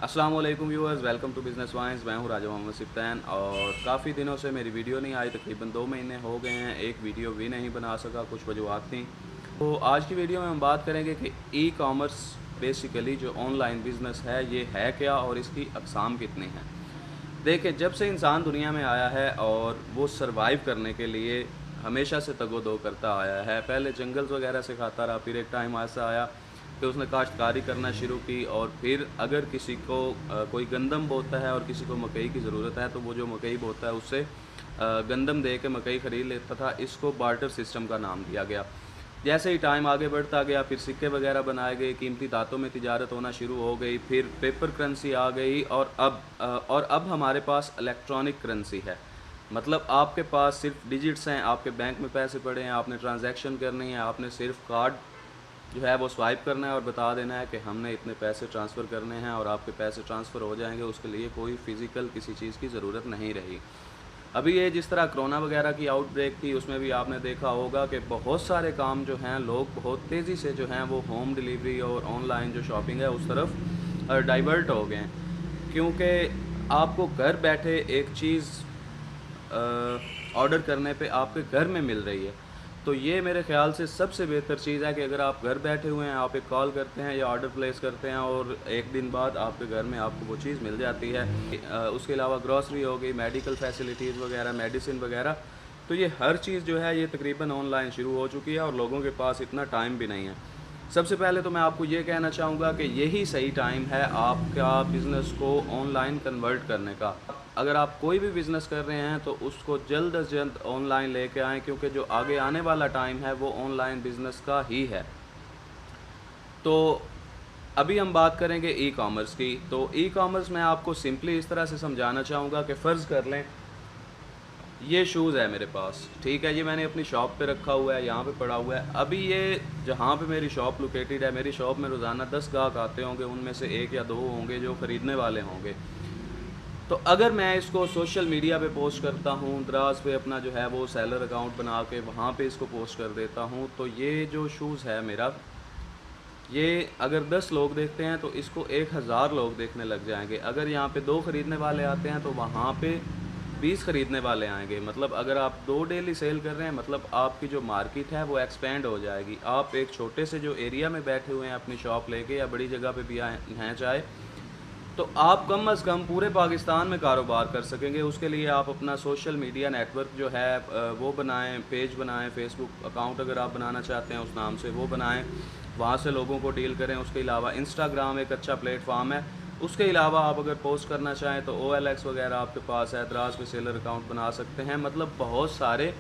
अस्सलाम वालेकुम viewers, welcome to business wines. मैं हूं राजा मोहम्मद सिब्तान और काफ़ी दिनों से मेरी वीडियो नहीं आई, तकरीबन 2 महीने हो गए हैं। एक वीडियो भी नहीं बना सका, कुछ वजूहत थी। तो आज की वीडियो में हम बात करेंगे कि ई कॉमर्स बेसिकली जो ऑनलाइन बिज़नेस है ये है क्या और इसकी अक़साम कितनी हैं। देखिए, जब से इंसान दुनिया में आया है और वो सर्वाइव करने के लिए हमेशा से तगो-दो करता आया है। पहले जंगल्स वगैरह से खाता रहा, फिर एक टाइम ऐसा आया कि उसने काश्तकारी करना शुरू की और फिर अगर किसी को कोई गंदम बोता है और किसी को मकई की ज़रूरत है तो वो जो मकई बोता है उससे गंदम दे के मकई ख़रीद लेता था। इसको बार्टर सिस्टम का नाम दिया गया। जैसे ही टाइम आगे बढ़ता गया फिर सिक्के वगैरह बनाए गए, कीमती धातों में तिजारत होना शुरू हो गई, फिर पेपर करेंसी आ गई और अब हमारे पास इलेक्ट्रॉनिक करेंसी है। मतलब आपके पास सिर्फ डिजिट्स हैं, आपके बैंक में पैसे पड़े हैं, आपने ट्रांजैक्शन करनी है, आपने सिर्फ कार्ड जो है वो स्वाइप करना है और बता देना है कि हमने इतने पैसे ट्रांसफ़र करने हैं और आपके पैसे ट्रांसफ़र हो जाएंगे। उसके लिए कोई फ़िज़िकल किसी चीज़ की ज़रूरत नहीं रही। अभी ये जिस तरह कोरोना वगैरह की आउटब्रेक थी उसमें भी आपने देखा होगा कि बहुत सारे काम जो हैं लोग बहुत तेज़ी से जो हैं वो होम डिलीवरी और ऑनलाइन जो शॉपिंग है उस तरफ डाइवर्ट हो गए हैं। क्योंकि आपको घर बैठे एक चीज़ ऑर्डर करने पे आपके घर में मिल रही है। तो ये मेरे ख़्याल से सबसे बेहतर चीज़ है कि अगर आप घर बैठे हुए हैं, आप एक कॉल करते हैं या ऑर्डर प्लेस करते हैं और एक दिन बाद आपके घर में आपको वो चीज़ मिल जाती है। उसके अलावा ग्रॉसरी हो गई, मेडिकल फैसिलिटीज़ वगैरह, मेडिसिन वगैरह, तो ये हर चीज़ जो है ये तकरीबन ऑनलाइन शुरू हो चुकी है और लोगों के पास इतना टाइम भी नहीं है। सबसे पहले तो मैं आपको ये कहना चाहूँगा कि यही सही टाइम है आपका बिज़नेस को ऑनलाइन कन्वर्ट करने का। अगर आप कोई भी बिज़नेस कर रहे हैं तो उसको जल्द अज़ जल्द ऑनलाइन लेके आएँ, क्योंकि जो आगे आने वाला टाइम है वो ऑनलाइन बिज़नेस का ही है। तो अभी हम बात करेंगे ई-कॉमर्स की। तो ई-कॉमर्स मैं आपको सिंपली इस तरह से समझाना चाहूँगा कि फ़र्ज़ कर लें ये शूज़ है मेरे पास, ठीक है? ये मैंने अपनी शॉप पे रखा हुआ है, यहाँ पे पड़ा हुआ है। अभी ये जहाँ पे मेरी शॉप लोकेटेड है, मेरी शॉप में रोज़ाना 10 ग्राहक आते होंगे, उनमें से 1 या 2 होंगे जो ख़रीदने वाले होंगे। तो अगर मैं इसको सोशल मीडिया पे पोस्ट करता हूँ, दराज़ पे अपना जो है वो सेलर अकाउंट बना के वहाँ पे इसको पोस्ट कर देता हूँ, तो ये जो शूज़ है मेरा, ये अगर 10 लोग देखते हैं तो इसको 1000 लोग देखने लग जाएँगे। अगर यहाँ पे 2 ख़रीदने वाले आते हैं तो वहाँ पे 20 ख़रीदने वाले आएँगे। मतलब अगर आप 2 डेली सेल कर रहे हैं, मतलब आपकी जो मार्केट है वो एक्सपेंड हो जाएगी। आप एक छोटे से जो एरिया में बैठे हुए हैं अपनी शॉप लेके या बड़ी जगह पे भी आए हैं चाहे, तो आप कम अज़ कम पूरे पाकिस्तान में कारोबार कर सकेंगे। उसके लिए आप अपना सोशल मीडिया नेटवर्क जो है वो बनाएँ, पेज बनाएँ, फ़ेसबुक अकाउंट अगर आप बनाना चाहते हैं उस नाम से वो बनाएँ, वहाँ से लोगों को डील करें। उसके अलावा इंस्टाग्राम एक अच्छा प्लेटफ़ॉर्म है। उसके अलावा आप अगर पोस्ट करना चाहें तो ओएलएक्स वगैरह आपके पास है, दराज़ पे सेलर अकाउंट बना सकते हैं। मतलब बहुत सारे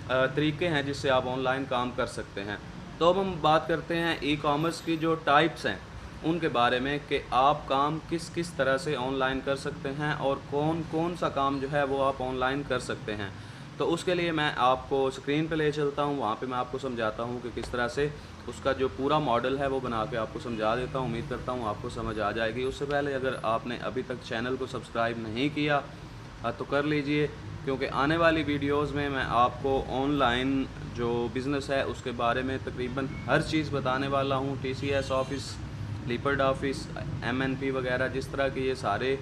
तरीके हैं जिससे आप ऑनलाइन काम कर सकते हैं। तो अब हम बात करते हैं ई-कॉमर्स की जो टाइप्स हैं उनके बारे में कि आप काम किस किस तरह से ऑनलाइन कर सकते हैं और कौन कौन सा काम जो है वो आप ऑनलाइन कर सकते हैं। तो उसके लिए मैं आपको स्क्रीन पे ले चलता हूँ, वहाँ पे मैं आपको समझाता हूँ कि किस तरह से उसका जो पूरा मॉडल है वो बना के आपको समझा देता हूँ। उम्मीद करता हूँ आपको समझ आ जाएगी। उससे पहले अगर आपने अभी तक चैनल को सब्सक्राइब नहीं किया तो कर लीजिए, क्योंकि आने वाली वीडियोज़ में मैं आपको ऑनलाइन जो बिज़नेस है उसके बारे में तकरीबन हर चीज़ बताने वाला हूँ। TCS office, leopard office, MNP वगैरह, जिस तरह के ये सारे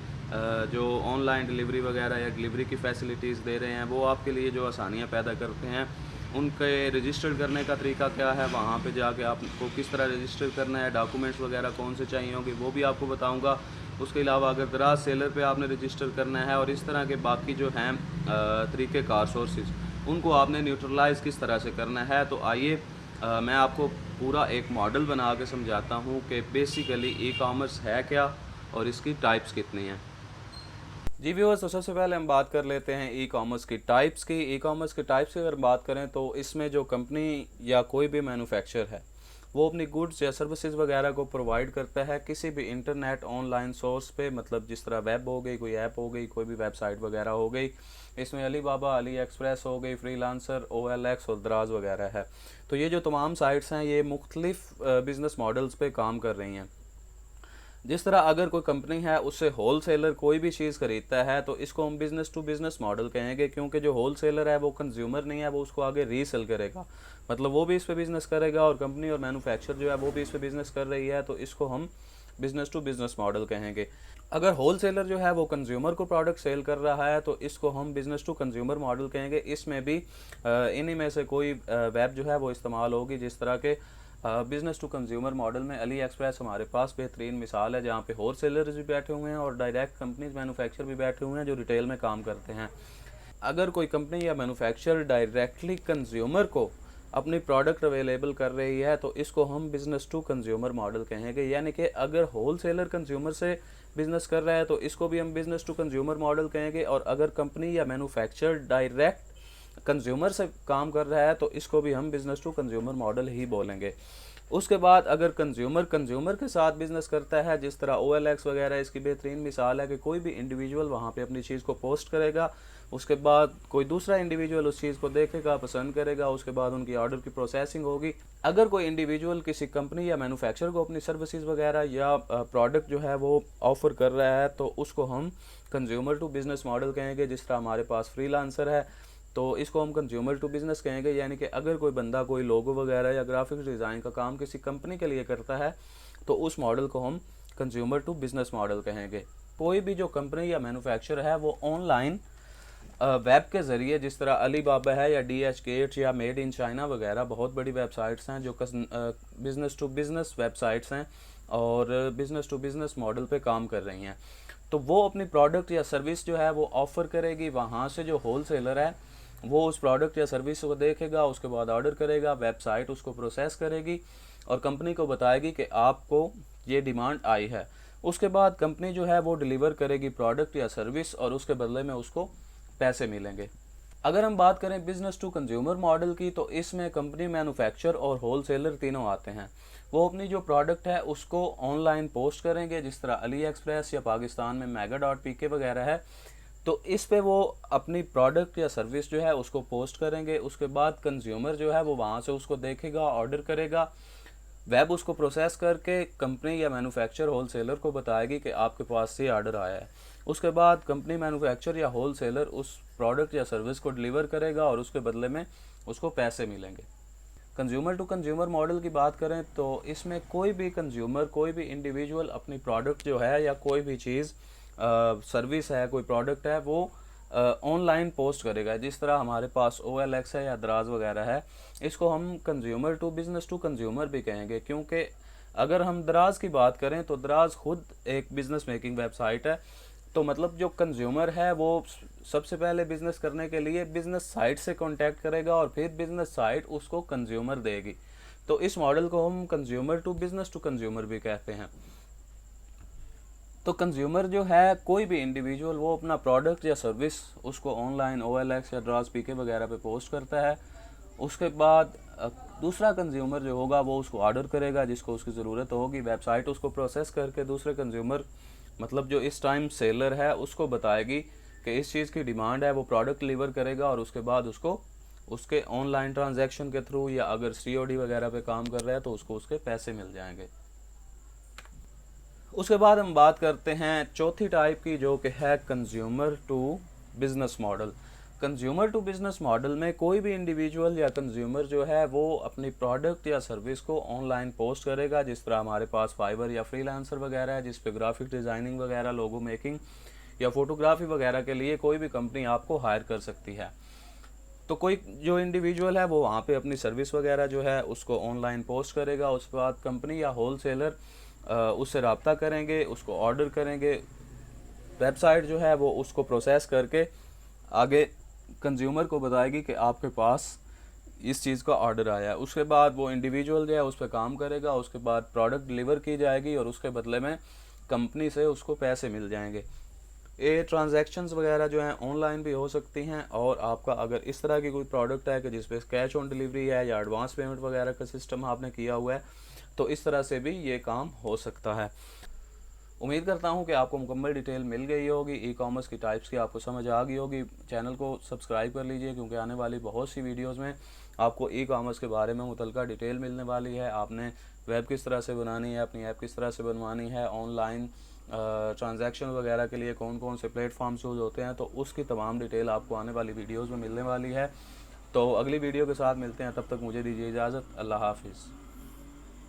जो ऑनलाइन डिलीवरी वगैरह या डिलीवरी की फ़ैसिलिटीज़ दे रहे हैं वो आपके लिए जो आसानियाँ पैदा करते हैं, उनके रजिस्टर करने का तरीका क्या है, वहाँ पे जाके आपको किस तरह रजिस्टर करना है, डॉक्यूमेंट्स वगैरह कौन से चाहिए होंगे वो भी आपको बताऊँगा। उसके अलावा अगर दराज़ सेलर पे आपने रजिस्टर करना है और इस तरह के बाकी जो हैं तरीक़ेकार सोर्सेज़, उनको आपने न्यूट्रलाइज़ किस तरह से करना है। तो आइए मैं आपको पूरा एक मॉडल बना के समझाता हूँ कि बेसिकली ई-कॉमर्स है क्या और इसकी टाइप्स कितनी हैं। जी व्यूअर्स, तो सबसे पहले हम बात कर लेते हैं ई-कॉमर्स की टाइप्स की। ई-कॉमर्स की टाइप्स की अगर बात करें तो इसमें जो कंपनी या कोई भी मैन्युफैक्चर है वो अपनी गुड्स या सर्विसेज वगैरह को प्रोवाइड करता है किसी भी इंटरनेट ऑनलाइन सोर्स पे। मतलब जिस तरह वेब हो गई, कोई ऐप हो गई, कोई भी वेबसाइट वगैरह हो गई, इसमें अली बाबा, अली एक्सप्रेस हो गई, फ्रीलांसर, OLX और दराज वगैरह है। तो ये जो तमाम साइट्स हैं ये मुख्तलिफ बिज़नेस मॉडल्स पे काम कर रही हैं। जिस तरह अगर कोई कंपनी है उससे होल सेलर कोई भी चीज़ खरीदता है तो इसको हम बिज़नेस टू बिज़नेस मॉडल कहेंगे, क्योंकि जो होल सेलर है वो कंज्यूमर नहीं है, वो उसको आगे रीसेल करेगा। मतलब वो भी इस पे बिज़नेस करेगा और कंपनी और मैन्युफैक्चर जो है वो भी इस पे बिज़नेस कर रही है, तो इसको हम बिज़नेस टू बिज़नेस मॉडल कहेंगे। अगर होल सेलर जो है वो कंज्यूमर को प्रोडक्ट सेल कर रहा है तो इसको हम बिज़नेस टू कंज्यूमर मॉडल कहेंगे। इसमें भी इन्हीं में से कोई वेब जो है वो इस्तेमाल होगी, जिस तरह के बिज़नेस टू कंज्यूमर मॉडल में अली एक्सप्रेस हमारे पास बेहतरीन मिसाल है, जहाँ पे होल सेलर्स भी बैठे हुए हैं और डायरेक्ट कंपनीज मैन्युफैक्चर भी बैठे हुए हैं जो रिटेल में काम करते हैं। अगर कोई कंपनी या मैन्युफैक्चर डायरेक्टली कंज्यूमर को अपनी प्रोडक्ट अवेलेबल कर रही है तो इसको हम बिज़नेस टू कंज्यूमर मॉडल कहेंगे। यानी कि अगर होल सेलर कंज्यूमर से बिज़नेस कर रहा है तो इसको भी हम बिज़नेस टू कंज्यूमर मॉडल कहेंगे, और अगर कंपनी या मैन्युफैक्चर डायरेक्ट कंज्यूमर से काम कर रहा है तो इसको भी हम बिज़नेस टू कंज्यूमर मॉडल ही बोलेंगे। उसके बाद अगर कंज्यूमर के साथ बिज़नेस करता है, जिस तरह OLX वगैरह इसकी बेहतरीन मिसाल है कि कोई भी इंडिविजुअल वहाँ पे अपनी चीज़ को पोस्ट करेगा, उसके बाद कोई दूसरा इंडिविजुअल उस चीज़ को देखेगा, पसंद करेगा, उसके बाद उनकी ऑर्डर की प्रोसेसिंग होगी। अगर कोई इंडिविजुअल किसी कंपनी या मैन्युफैक्चरर को अपनी सर्विसेज वगैरह या प्रोडक्ट जो है वो ऑफ़र कर रहा है तो उसको हम कंज्यूमर टू बिज़नेस मॉडल कहेंगे। जिस तरह हमारे पास फ्रीलांसर है तो इसको हम कंज्यूमर टू बिज़नेस कहेंगे। यानी कि अगर कोई बंदा कोई लोगो वगैरह या ग्राफिक्स डिज़ाइन का काम किसी कंपनी के लिए करता है तो उस मॉडल को हम कंज्यूमर टू बिज़नेस मॉडल कहेंगे। कोई भी जो कंपनी या मैन्युफैक्चर है वो ऑनलाइन वेब के ज़रिए, जिस तरह अली बाबा है या DHgate या मेड इन चाइना वगैरह बहुत बड़ी वेबसाइट्स हैं जो बिज़नेस टू बिज़नेस वेबसाइट्स हैं और बिज़नेस टू बिज़नेस मॉडल पे काम कर रही हैं, तो वो अपनी प्रोडक्ट या सर्विस जो है वो ऑफ़र करेगी। वहाँ से जो होल सेलर है वो उस प्रोडक्ट या सर्विस को देखेगा, उसके बाद ऑर्डर करेगा, वेबसाइट उसको प्रोसेस करेगी और कंपनी को बताएगी कि आपको ये डिमांड आई है। उसके बाद कंपनी जो है वो डिलीवर करेगी प्रोडक्ट या सर्विस और उसके बदले में उसको पैसे मिलेंगे। अगर हम बात करें बिज़नेस टू कंज्यूमर मॉडल की तो इसमें कंपनी, मैन्युफैक्चर और होल सेलर तीनों आते हैं। वो अपनी जो प्रोडक्ट है उसको ऑनलाइन पोस्ट करेंगे, जिस तरह अली एक्सप्रेस या पाकिस्तान में mega.pk वगैरह है, तो इस पे वो अपनी प्रोडक्ट या सर्विस जो है उसको पोस्ट करेंगे। उसके बाद कंज्यूमर जो है वो वहाँ से उसको देखेगा, ऑर्डर करेगा, वेब उसको प्रोसेस करके कंपनी या मैन्युफैक्चर होल सेलर को बताएगी कि आपके पास से ऑर्डर आया है। उसके बाद कंपनी, मैन्युफैक्चर या होल सेलर उस प्रोडक्ट या सर्विस को डिलीवर करेगा और उसके बदले में उसको पैसे मिलेंगे। कंज्यूमर टू कंज्यूमर मॉडल की बात करें तो इसमें कोई भी कंज्यूमर, कोई भी इंडिविजुअल अपनी प्रोडक्ट जो है या कोई भी चीज़, सर्विस है, कोई प्रोडक्ट है, वो ऑनलाइन पोस्ट करेगा। जिस तरह हमारे पास OLX है या दराज वगैरह है, इसको हम consumer to business to consumer भी कहेंगे, क्योंकि अगर हम दराज की बात करें तो दराज खुद एक बिज़नेस मेकिंग वेबसाइट है। तो मतलब जो कंज्यूमर है वो सबसे पहले बिज़नेस करने के लिए बिज़नेस साइट से कांटेक्ट करेगा और फिर बिज़नेस साइट उसको कंज्यूमर देगी। तो इस मॉडल को हम consumer to business to consumer भी कहते हैं। तो कंज्यूमर जो है, कोई भी इंडिविजुअल, वो अपना प्रोडक्ट या सर्विस उसको ऑनलाइन OLX या DRAZ-PK वगैरह पे पोस्ट करता है। उसके बाद दूसरा कंज्यूमर जो होगा वो उसको ऑर्डर करेगा जिसको उसकी ज़रूरत होगी, वेबसाइट उसको प्रोसेस करके दूसरे कंज्यूमर, मतलब जो इस टाइम सेलर है, उसको बताएगी कि इस चीज़ की डिमांड है, वो प्रोडक्ट डिलीवर करेगा और उसके बाद उसको उसके ऑनलाइन ट्रांजैक्शन के थ्रू या अगर COD वगैरह पे काम कर रहा है तो उसको उसके पैसे मिल जाएंगे। उसके बाद हम बात करते हैं चौथी टाइप की, जो कि है consumer to business model. Consumer to business model में कोई भी इंडिविजुअल या कंज्यूमर जो है वो अपनी प्रोडक्ट या सर्विस को ऑनलाइन पोस्ट करेगा। जिस तरह हमारे पास फाइवर या फ्रीलांसर वगैरह है, जिस पे ग्राफिक डिज़ाइनिंग वगैरह, लोगो मेकिंग या फोटोग्राफी वगैरह के लिए कोई भी कंपनी आपको हायर कर सकती है। तो कोई जो इंडिविजुअल है वो वहाँ पे अपनी सर्विस वगैरह जो है उसको ऑनलाइन पोस्ट करेगा। उसके बाद कंपनी या होल सेलर उससे रब्ता करेंगे, उसको ऑर्डर करेंगे, वेबसाइट जो है वो उसको प्रोसेस करके आगे कंज्यूमर को बताएगी कि आपके पास इस चीज़ का ऑर्डर आया है। उसके बाद वो इंडिविजुअल जो है उस पर काम करेगा, उसके बाद प्रोडक्ट डिलीवर की जाएगी और उसके बदले में कंपनी से उसको पैसे मिल जाएंगे। ये ट्रांजैक्शंस वगैरह जो हैं ऑनलाइन भी हो सकती हैं, और आपका अगर इस तरह की कोई प्रोडक्ट है कि जिस पे कैश ऑन डिलीवरी है या एडवांस पेमेंट वगैरह का सिस्टम आपने किया हुआ है, तो इस तरह से भी ये काम हो सकता है। उम्मीद करता हूँ कि आपको मुकम्मल डिटेल मिल गई होगी, ई-कॉमर्स की टाइप्स की आपको समझ आ गई होगी। चैनल को सब्सक्राइब कर लीजिए, क्योंकि आने वाली बहुत सी वीडियोज़ में आपको ई-कॉमर्स के बारे में मुतल्लिका डिटेल मिलने वाली है। आपने वेब किस तरह से बनानी है, अपनी ऐप किस तरह से बनवानी है, ऑनलाइन ट्रांजैक्शन वगैरह के लिए कौन कौन से प्लेटफॉर्म्स यूज़ होते हैं, तो उसकी तमाम डिटेल आपको आने वाली वीडियोज़ में मिलने वाली है। तो अगली वीडियो के साथ मिलते हैं, तब तक मुझे दीजिए इजाज़त। अल्लाह हाफिज़।